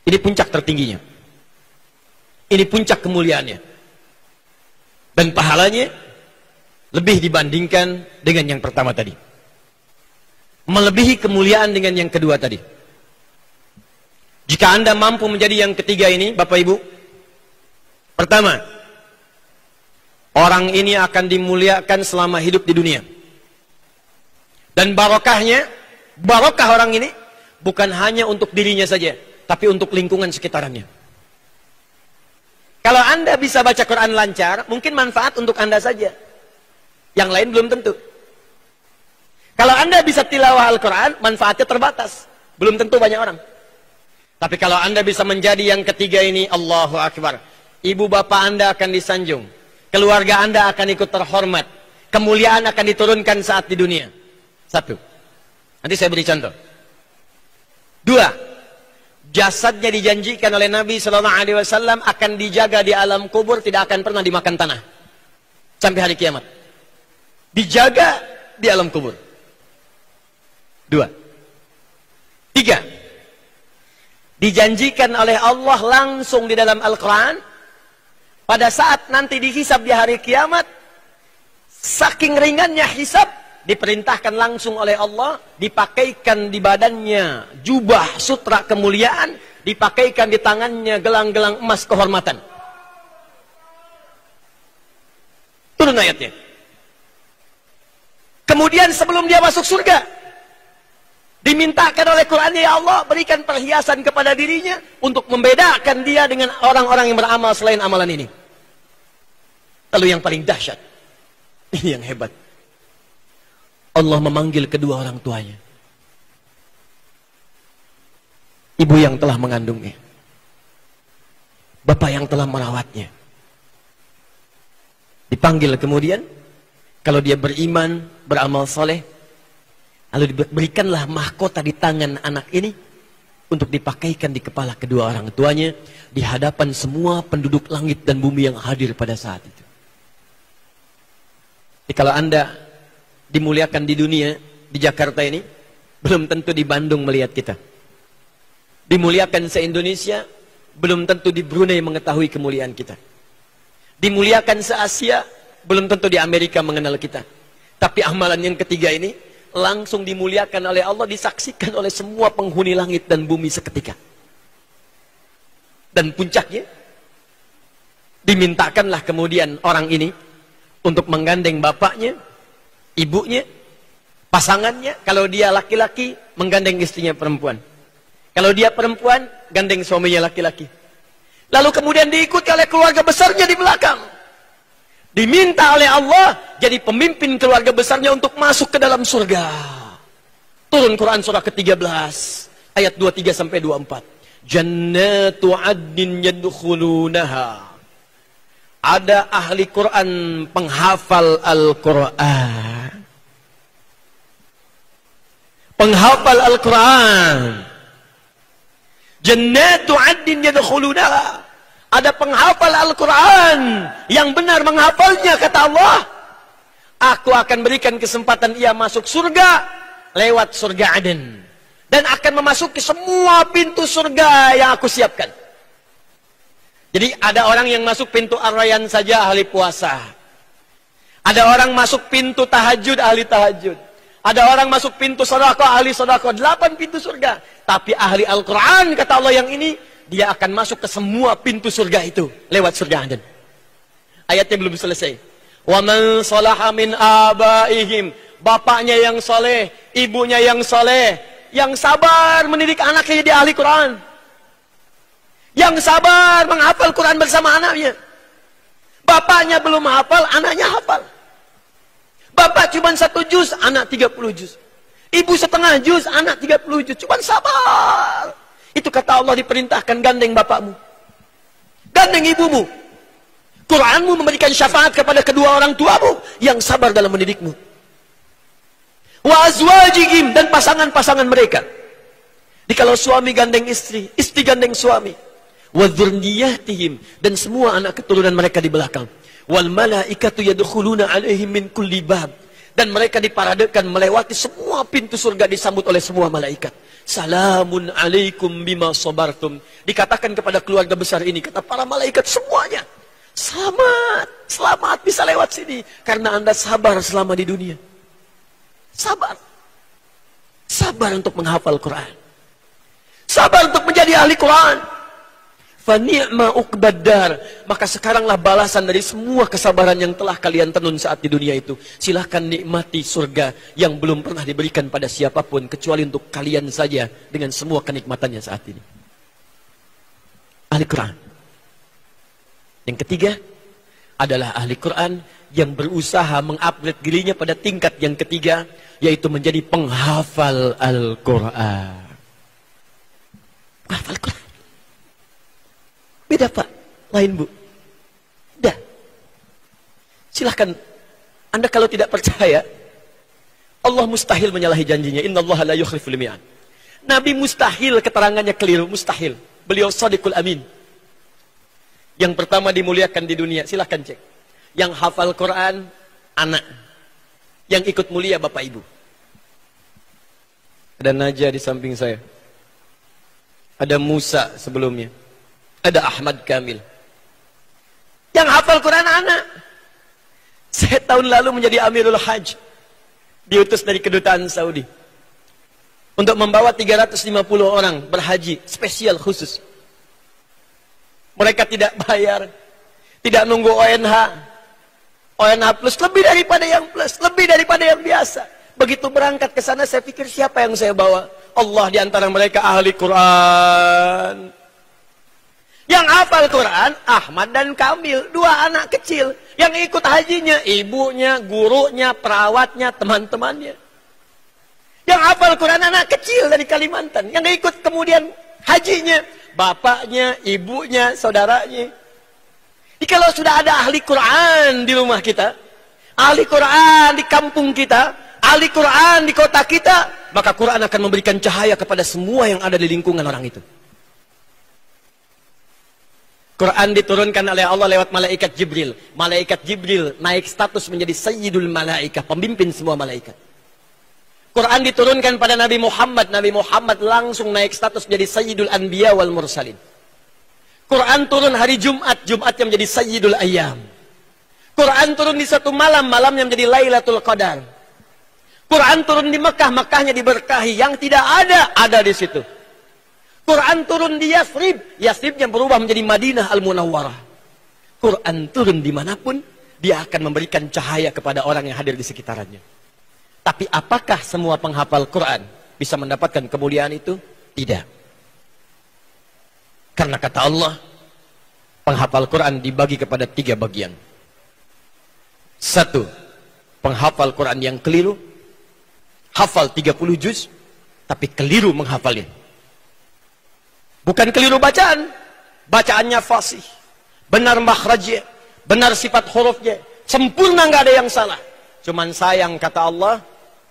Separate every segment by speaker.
Speaker 1: Ini puncak tertingginya. Ini puncak kemuliaannya. Dan pahalanya lebih dibandingkan dengan yang pertama tadi. Melebihi kemuliaan dengan yang kedua tadi. Jika Anda mampu menjadi yang ketiga ini, Bapak Ibu, pertama, orang ini akan dimuliakan selama hidup di dunia. Dan barokahnya, barokah orang ini bukan hanya untuk dirinya saja, tapi untuk lingkungan sekitarnya. Kalau Anda bisa baca Quran lancar, mungkin manfaat untuk Anda saja. Yang lain belum tentu. Kalau Anda bisa tilawah Al-Quran, manfaatnya terbatas. Belum tentu banyak orang. Tapi kalau Anda bisa menjadi yang ketiga ini, Allahu Akbar. Ibu bapak Anda akan disanjung. Keluarga Anda akan ikut terhormat. Kemuliaan akan diturunkan saat di dunia. Satu. Nanti saya beri contoh. Dua. Jasadnya dijanjikan oleh Nabi SAW akan dijaga di alam kubur, tidak akan pernah dimakan tanah. Sampai hari kiamat. Dijaga di alam kubur. Dua. Tiga. Dijanjikan oleh Allah langsung di dalam Al-Quran, pada saat nanti dihisab di hari kiamat, saking ringannya hisab, diperintahkan langsung oleh Allah, dipakaikan di badannya jubah sutra kemuliaan, dipakaikan di tangannya gelang-gelang emas kehormatan. Turun ayatnya. Kemudian sebelum dia masuk surga, dimintakan oleh Quran, ya Allah, berikan perhiasan kepada dirinya untuk membedakan dia dengan orang-orang yang beramal selain amalan ini. Lalu yang paling dahsyat, ini yang hebat, Allah memanggil kedua orang tuanya. Ibu yang telah mengandungnya, bapak yang telah merawatnya. Dipanggil kemudian, kalau dia beriman, beramal soleh, lalu diberikanlah mahkota di tangan anak ini untuk dipakaikan di kepala kedua orang tuanya di hadapan semua penduduk langit dan bumi yang hadir pada saat itu. Jadi kalau Anda dimuliakan di dunia, di Jakarta ini, belum tentu di Bandung melihat kita. Dimuliakan se-Indonesia, belum tentu di Brunei mengetahui kemuliaan kita. Dimuliakan se-Asia, belum tentu di Amerika mengenal kita. Tapi amalan yang ketiga ini langsung dimuliakan oleh Allah, disaksikan oleh semua penghuni langit dan bumi seketika. Dan puncaknya, dimintakanlah kemudian orang ini untuk menggandeng bapaknya, ibunya, pasangannya. Kalau dia laki-laki, menggandeng istrinya perempuan. Kalau dia perempuan, gandeng suaminya laki-laki. Lalu kemudian diikuti oleh keluarga besarnya di belakang. Diminta oleh Allah jadi pemimpin keluarga besarnya untuk masuk ke dalam surga. Turun Quran surah ke-13 ayat 23 sampai 24. Jannatu 'adnin yadkhulunaha. Ada ahli Quran, penghafal Al-Quran. Penghafal Al-Quran. Jannatu 'adnin yadkhulunaha. Ada penghafal Al-Quran yang benar menghafalnya, kata Allah. Aku akan berikan kesempatan ia masuk surga lewat surga Aden. Dan akan memasuki semua pintu surga yang aku siapkan. Jadi ada orang yang masuk pintu Ar-Rayyan saja ahli puasa. Ada orang masuk pintu tahajud ahli tahajud. Ada orang masuk pintu sedekah ahli sedekah. 8 pintu surga. Tapi ahli Al-Quran, kata Allah yang ini, dia akan masuk ke semua pintu surga itu lewat surga Aden. Ayatnya belum selesai. Wa man salaha min abaihim, bapaknya yang soleh, ibunya yang soleh, yang sabar mendidik anaknya jadi ahli Quran, yang sabar menghafal Quran bersama anaknya. Bapaknya belum hafal, anaknya hafal. Bapak cuma 1 juz, anak 30 juz. Ibu setengah juz, anak 30 juz. Cuma sabar. Itu kata Allah, diperintahkan gandeng bapakmu, gandeng ibumu. Quranmu memberikan syafaat kepada kedua orang tuamu yang sabar dalam mendidikmu. Wa azwajihim, dan pasangan-pasangan mereka. Jadi kalau suami gandeng istri, istri gandeng suami. Wa dzurriyyatihim, dan semua anak keturunan mereka di belakang. Wal malaikatu yadkhuluna alaihim min kulli bab, dan mereka diparadekan melewati semua pintu surga, disambut oleh semua malaikat. Salamun alaikum bima sabartum. Dikatakan kepada keluarga besar ini, kata para malaikat semuanya, selamat, selamat bisa lewat sini. Karena Anda sabar selama di dunia. Sabar. Sabar untuk menghafal Quran. Sabar untuk menjadi ahli Quran. Fa ni'ma uqbaddar. Maka sekaranglah balasan dari semua kesabaran yang telah kalian tenun saat di dunia itu. Silahkan nikmati surga yang belum pernah diberikan pada siapapun kecuali untuk kalian saja dengan semua kenikmatannya saat ini. Ahli Quran. Yang ketiga adalah ahli Quran yang berusaha mengupgrade dirinya pada tingkat yang ketiga, yaitu menjadi penghafal Al-Quran. Penghafal Quran. Beda Pak, lain Bu. Dah. Silahkan, Anda kalau tidak percaya, Allah mustahil menyalahi janjinya. Innallaha la yukhliful mi'ad. Nabi mustahil keterangannya keliru, mustahil. Beliau shadiqul amin. Yang pertama dimuliakan di dunia, silahkan cek. Yang hafal Quran, anak. Yang ikut mulia bapak ibu. Ada Najah di samping saya. Ada Musa sebelumnya. Ada Ahmad Kamil. Yang hafal Quran anak. Saya tahun lalu menjadi Amirul Hajj. Diutus dari kedutaan Saudi. Untuk membawa 350 orang berhaji. Spesial khusus. Mereka tidak bayar. Tidak nunggu ONH. ONH plus. Lebih daripada yang plus. Lebih daripada yang biasa. Begitu berangkat ke sana saya pikir siapa yang saya bawa? Allah di antara mereka ahli Quran. Yang hafal Quran, Ahmad dan Kamil, dua anak kecil. Yang ikut hajinya, ibunya, gurunya, perawatnya, teman-temannya. Yang hafal Quran anak kecil dari Kalimantan. Yang ikut kemudian hajinya, bapaknya, ibunya, saudaranya. Jadi kalau sudah ada ahli Quran di rumah kita, ahli Quran di kampung kita, ahli Quran di kota kita, maka Quran akan memberikan cahaya kepada semua yang ada di lingkungan orang itu. Quran diturunkan oleh Allah lewat malaikat Jibril. Malaikat Jibril naik status menjadi Sayyidul Malaikah, pemimpin semua malaikat. Quran diturunkan pada Nabi Muhammad. Nabi Muhammad langsung naik status menjadi Sayyidul Anbiya wal Mursalin. Quran turun hari Jumat, Jumatnya menjadi Sayyidul Ayyam. Quran turun di satu malam, malamnya menjadi Lailatul Qadar. Quran turun di Mekah, Mekahnya diberkahi. Yang tidak ada di situ. Quran turun di Yathrib, Yathribnya berubah menjadi Madinah Al-Munawwarah. Quran turun dimanapun, dia akan memberikan cahaya kepada orang yang hadir di sekitarnya. Tapi apakah semua penghafal Quran bisa mendapatkan kemuliaan itu? Tidak. Karena kata Allah, penghafal Quran dibagi kepada 3 bagian. 1, penghafal Quran yang keliru, hafal 30 juz, tapi keliru menghafalnya. Bukan keliru bacaan, bacaannya fasih, benar makhrajnya, benar sifat hurufnya, sempurna, nggak ada yang salah. Cuman sayang kata Allah,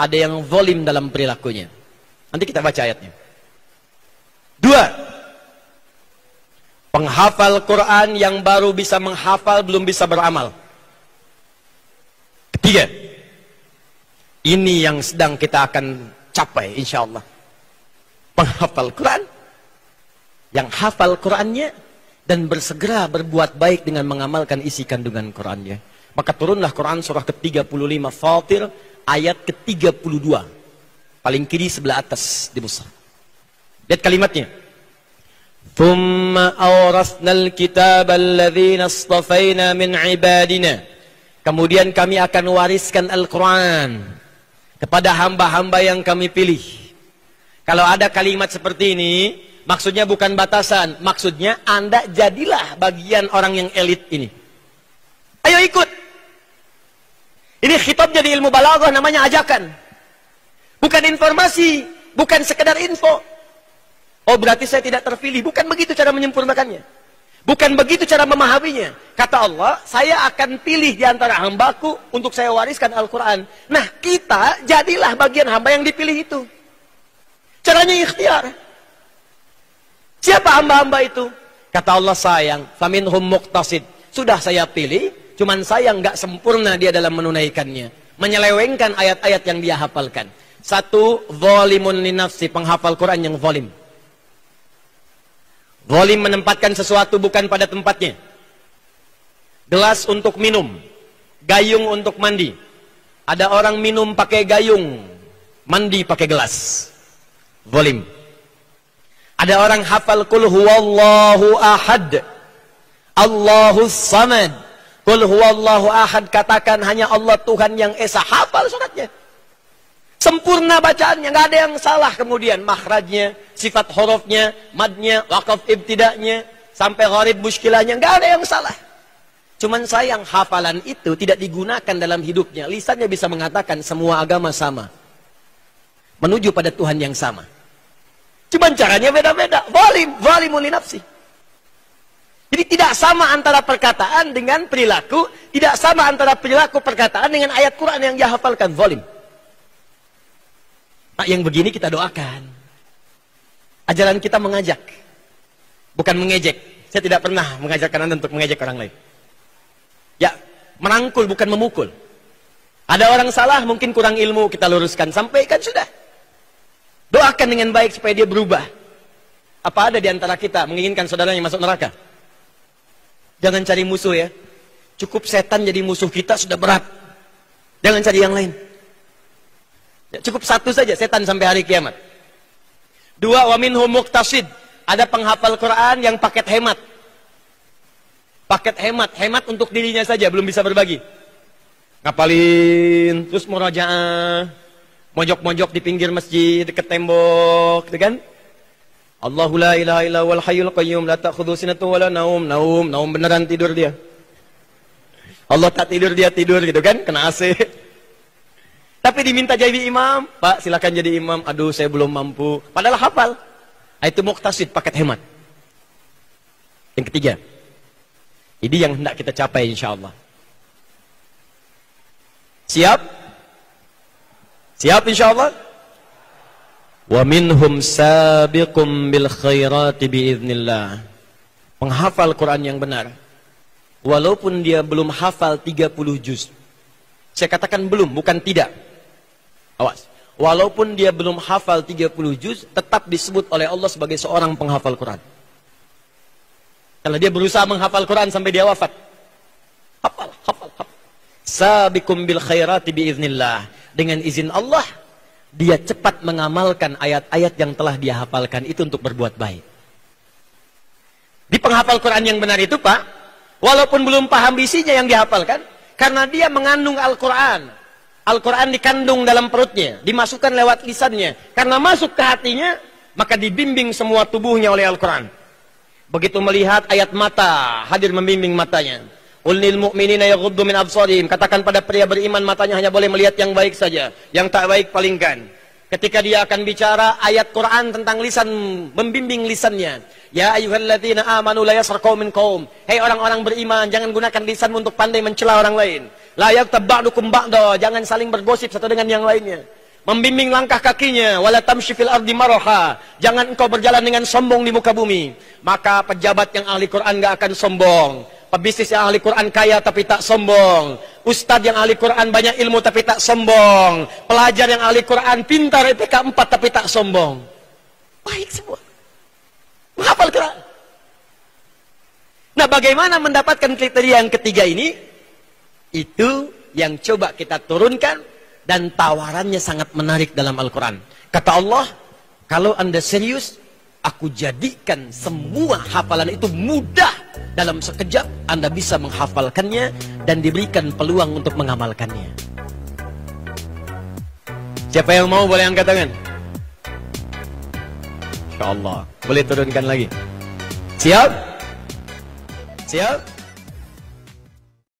Speaker 1: ada yang zalim dalam perilakunya. Nanti kita baca ayatnya. 2, penghafal Quran yang baru bisa menghafal belum bisa beramal. 3, ini yang sedang kita akan capai insya Allah. Penghafal Quran yang hafal Qurannya dan bersegera berbuat baik dengan mengamalkan isi kandungan Qurannya. Maka turunlah Quran surah ke-35 Fatir ayat ke-32. Paling kiri sebelah atas di mushaf. Lihat kalimatnya. Thumma awrasnal kitaba alladhina astafaina min ibadina. Kemudian kami akan wariskan Al-Quran kepada hamba-hamba yang kami pilih. Kalau ada kalimat seperti ini, maksudnya bukan batasan, maksudnya Anda jadilah bagian orang yang elit ini. Ayo ikut. Ini khitab jadi ilmu balaghah, namanya ajakan. Bukan informasi, bukan sekedar info. Oh berarti saya tidak terpilih, bukan begitu cara menyempurnakannya. Bukan begitu cara memahaminya. Kata Allah, saya akan pilih di antara hambaku untuk saya wariskan Al-Quran. Nah kita jadilah bagian hamba yang dipilih itu. Caranya ikhtiar. Siapa hamba-hamba itu? Kata Allah sayang, faminhum muqtasid. Sudah saya pilih, cuman sayang nggak sempurna dia dalam menunaikannya. Menyelewengkan ayat-ayat yang dia hafalkan. Satu, zalimun linafsi, penghafal Quran yang zalim. Zalim menempatkan sesuatu bukan pada tempatnya. Gelas untuk minum, gayung untuk mandi. Ada orang minum pakai gayung, mandi pakai gelas. Zalim. Ada orang hafal qul huwallahu ahad, Allahus samad. Qul huwallahu ahad, katakan hanya Allah Tuhan yang esa. Hafal suratnya. Sempurna bacaannya, nggak ada yang salah. Kemudian makhrajnya, sifat hurufnya, madnya, waqaf ibtidaknya, sampai gharib muskilahnya, nggak ada yang salah. Cuman sayang hafalan itu tidak digunakan dalam hidupnya. Lisannya bisa mengatakan semua agama sama, menuju pada Tuhan yang sama. Cuman caranya beda-beda. Zalimun li nafsi. Jadi tidak sama antara perkataan dengan perilaku, tidak sama antara perilaku perkataan dengan ayat Quran yang dia hafalkan. Zalim. Nah, yang begini kita doakan. Ajaran kita mengajak, bukan mengejek. Saya tidak pernah mengajarkan Anda untuk mengejek orang lain. Ya, merangkul bukan memukul. Ada orang salah, mungkin kurang ilmu, kita luruskan, sampaikan, sudah. Doakan dengan baik supaya dia berubah. Apa ada di antara kita menginginkan saudaranya masuk neraka? Jangan cari musuh ya. Cukup setan jadi musuh kita sudah berat. Jangan cari yang lain. Ya, cukup satu saja, setan sampai hari kiamat. Dua, wa minhum muqtasid. Ada penghafal Quran yang paket hemat. Paket hemat, hemat untuk dirinya saja, belum bisa berbagi. Ngapalin, terus murajaah, mojok-mojok di pinggir masjid, dekat tembok, gitu kan? Allahu la ilaha illa wal hayyul qayyum la ta'khudhu sinatun wala naum. Naum beneran tidur dia. Allah tak tidur, dia tidur gitu kan, kena AC. Tapi diminta jadi imam, Pak silakan jadi imam. Aduh saya belum mampu. Padahal hafal. Itu muqtasid, paket hemat. Yang ketiga, ini yang hendak kita capai insyaallah. Siap? Siap insyaallah? Wa minhum sabiqum bil khairati biiznillah. Penghafal Quran yang benar, walaupun dia belum hafal 30 juz. Saya katakan belum, bukan tidak. Awas. Walaupun dia belum hafal 30 juz, tetap disebut oleh Allah sebagai seorang penghafal Quran. Kalau dia berusaha menghafal Quran sampai dia wafat. Hafal. Sabiqum bil khairati biiznillah. Dengan izin Allah, dia cepat mengamalkan ayat-ayat yang telah dia hafalkan itu untuk berbuat baik. Di penghafal Quran yang benar itu, Pak, walaupun belum paham isinya yang dihafalkan, karena dia mengandung Al-Quran. Al-Quran dikandung dalam perutnya, dimasukkan lewat lisannya. Karena masuk ke hatinya, maka dibimbing semua tubuhnya oleh Al-Quran. Begitu melihat ayat mata, hadir membimbing matanya. Qul lil mu'minina yaghuddu min absarihim. Katakan pada pria beriman, matanya hanya boleh melihat yang baik saja, yang tak baik palingkan. Ketika dia akan bicara ayat Quran tentang lisan, membimbing lisannya. Ya ayyuhalladzina amanu la yaskhar qaumin qaum. Hei orang-orang beriman, jangan gunakan lisanmu untuk pandai mencela orang lain. La yaghtab ba'dukum ba'da, jangan saling bergosip satu dengan yang lainnya. Membimbing langkah kakinya, wala tamshi fil ardi maraha. Jangan engkau berjalan dengan sombong di muka bumi. Maka pejabat yang ahli Quran enggak akan sombong. Pebisnis yang ahli Quran kaya tapi tak sombong. Ustadz yang ahli Quran banyak ilmu tapi tak sombong. Pelajar yang ahli Quran pintar IPK 4 tapi tak sombong. Baik semua. Menghafal Quran. Nah, bagaimana mendapatkan kriteria yang ketiga ini? Itu yang coba kita turunkan, dan tawarannya sangat menarik dalam Al-Quran. Kata Allah, kalau Anda serius, aku jadikan semua hafalan itu mudah. Dalam sekejap Anda bisa menghafalkannya dan diberikan peluang untuk mengamalkannya. Siapa yang mau boleh angkat tangan? Insya Allah. Boleh turunkan lagi. Siap? Siap?